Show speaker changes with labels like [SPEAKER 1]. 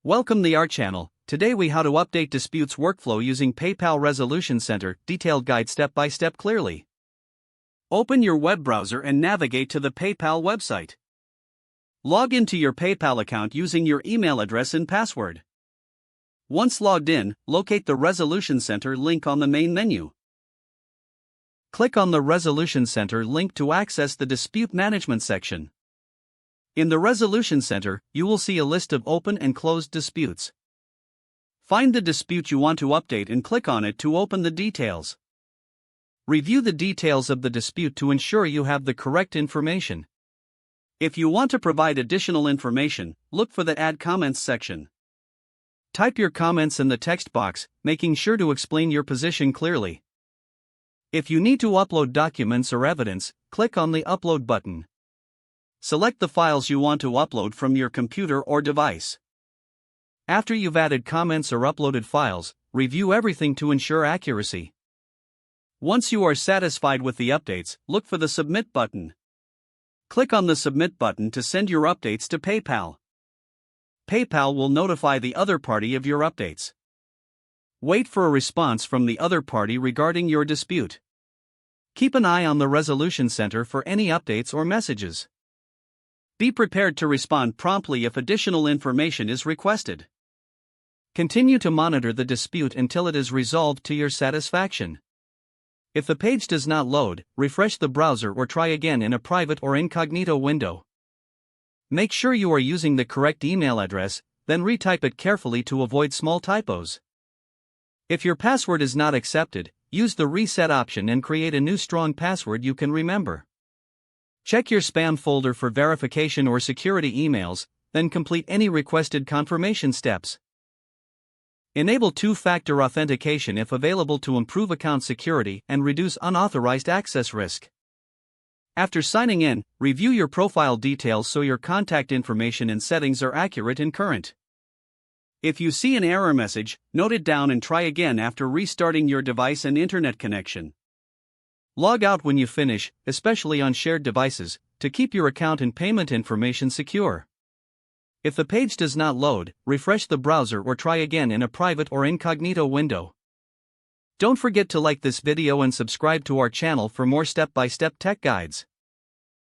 [SPEAKER 1] Welcome to our channel. Today we how to update disputes workflow using PayPal Resolution Center, detailed guide step by step clearly. Open your web browser and navigate to the PayPal website. Log into your PayPal account using your email address and password. Once logged in, locate the Resolution Center link on the main menu. Click on the Resolution Center link to access the Dispute Management section. In the Resolution Center, you will see a list of open and closed disputes. Find the dispute you want to update and click on it to open the details. Review the details of the dispute to ensure you have the correct information. If you want to provide additional information, look for the Add Comments section. Type your comments in the text box, making sure to explain your position clearly. If you need to upload documents or evidence, click on the Upload button. Select the files you want to upload from your computer or device. After you've added comments or uploaded files, review everything to ensure accuracy. Once you are satisfied with the updates, look for the Submit button. Click on the Submit button to send your updates to PayPal. PayPal will notify the other party of your updates. Wait for a response from the other party regarding your dispute. Keep an eye on the Resolution Center for any updates or messages. Be prepared to respond promptly if additional information is requested. Continue to monitor the dispute until it is resolved to your satisfaction. If the page does not load, refresh the browser or try again in a private or incognito window. Make sure you are using the correct email address, then retype it carefully to avoid small typos. If your password is not accepted, use the reset option and create a new strong password you can remember. Check your spam folder for verification or security emails, then complete any requested confirmation steps. Enable two-factor authentication if available to improve account security and reduce unauthorized access risk. After signing in, review your profile details so your contact information and settings are accurate and current. If you see an error message, note it down and try again after restarting your device and internet connection. Log out when you finish, especially on shared devices, to keep your account and payment information secure. If the page does not load, refresh the browser or try again in a private or incognito window. Don't forget to like this video and subscribe to our channel for more step-by-step tech guides.